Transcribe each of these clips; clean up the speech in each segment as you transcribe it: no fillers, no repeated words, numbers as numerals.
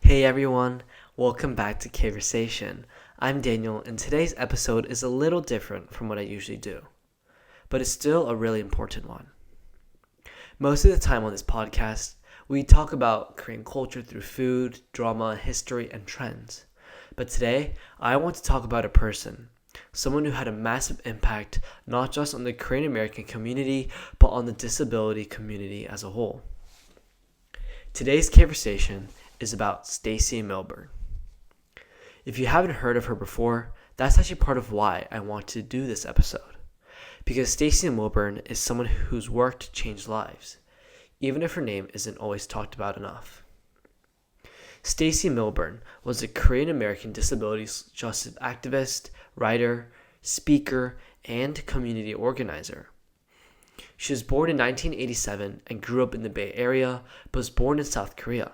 Hey everyone, welcome back to K-versation. I'm Daniel, and today's episode is a little different from what I usually do, but it's still a really important one. Most of the time on this podcast, we talk about Korean culture through food, drama, history, and trends. But today, I want to talk about a person, someone who had a massive impact not just on the Korean American community, but on the disability community as a whole. Today's conversation is about Stacey Milbern. If you haven't heard of her before, that's actually part of why I want to do this episode. Because Stacey Milbern is someone whose work changed lives, even if her name isn't always talked about enough. Stacey Milbern was a Korean American disability justice activist, writer, speaker, and community organizer. She was born in 1987 and grew up in the Bay Area, but was born in South Korea.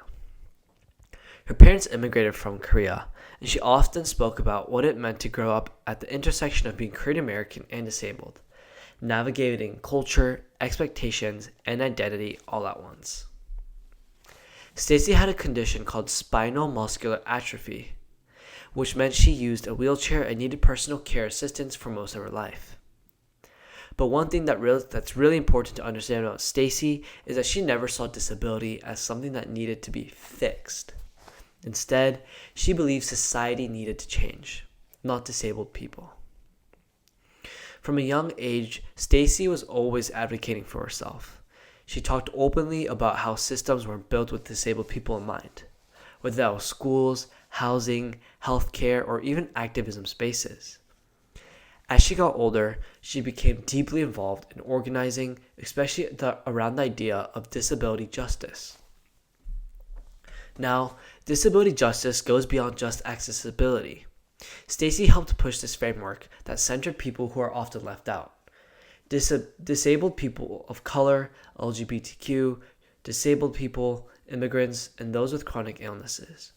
Her parents immigrated from Korea, and she often spoke about what it meant to grow up at the intersection of being Korean American and disabled, navigating culture, expectations, and identity all at once. Stacey had a condition called spinal muscular atrophy, which meant she used a wheelchair and needed personal care assistance for most of her life. But one thing that's really important to understand about Stacey is that she never saw disability as something that needed to be fixed. Instead, she believed society needed to change, not disabled people. From a young age, Stacey was always advocating for herself. She talked openly about how systems were built with disabled people in mind, whether that was schools, housing, healthcare, or even activism spaces. As she got older, she became deeply involved in organizing, especially around the idea of disability justice. Now, disability justice goes beyond just accessibility. Stacey helped push this framework that centered people who are often left out. Disabled people of color, LGBTQ, disabled people, immigrants, and those with chronic illnesses.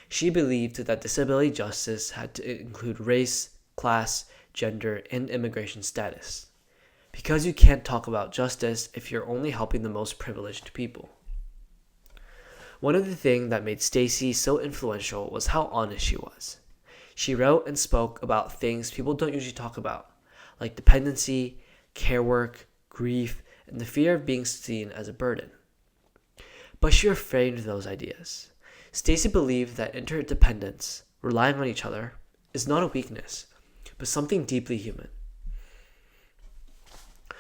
She believed that disability justice had to include race, class, gender, and immigration status. Because you can't talk about justice if you're only helping the most privileged people. One of the things that made Stacey so influential was how honest she was. She wrote and spoke about things people don't usually talk about, like dependency, care work, grief, and the fear of being seen as a burden. But she reframed those ideas. Stacey believed that interdependence, relying on each other, is not a weakness, but something deeply human.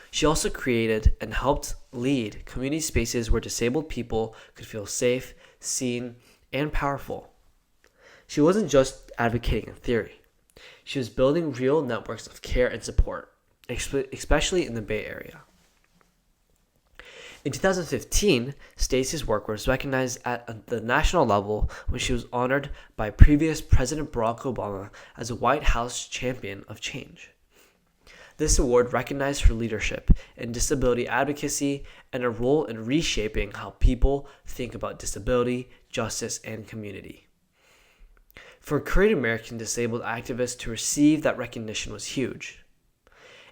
She also created and helped lead community spaces where disabled people could feel safe, seen, and powerful. She wasn't just advocating in theory. She was building real networks of care and support, especially in the Bay Area. In 2015, Stacey's work was recognized at the national level when she was honored by previous President Barack Obama as a White House Champion of Change. This award recognized her leadership in disability advocacy and a role in reshaping how people think about disability, justice, and community. For Korean American disabled activists to receive that recognition was huge,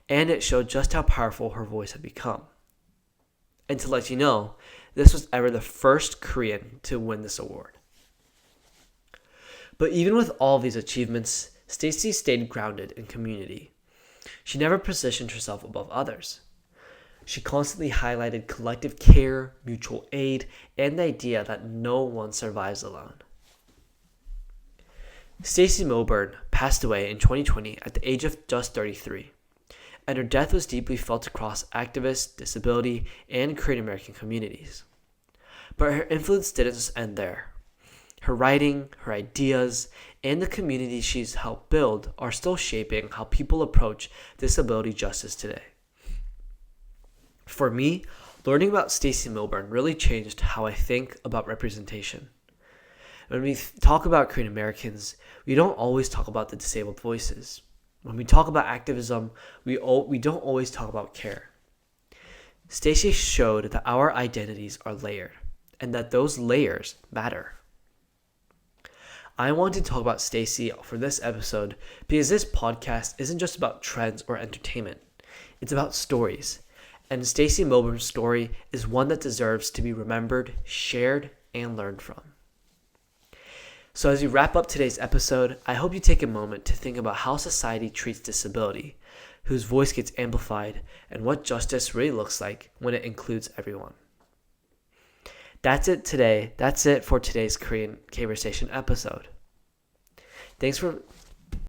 and it showed just how powerful her voice had become. And to let you know, this was ever the first Korean to win this award. But even with all these achievements, Stacey stayed grounded in community. She never positioned herself above others. She constantly highlighted collective care, mutual aid, and the idea that no one survives alone. Stacey Milbern passed away in 2020 at the age of just 33, and her death was deeply felt across activist, disability, and Korean American communities. But her influence didn't just end there. Her writing, her ideas, and the communities she's helped build are still shaping how people approach disability justice today. For me, learning about Stacey Milbern really changed how I think about representation. When we talk about Korean Americans, we don't always talk about the disabled voices. When we talk about activism, we don't always talk about care. Stacey showed that our identities are layered, and that those layers matter. I wanted to talk about Stacey for this episode because this podcast isn't just about trends or entertainment. It's about stories. And Stacey Milbern's story is one that deserves to be remembered, shared, and learned from. So as you wrap up today's episode, I hope you take a moment to think about how society treats disability, whose voice gets amplified, and what justice really looks like when it includes everyone. That's it today. That's it for today's Korean K-versation episode. Thanks for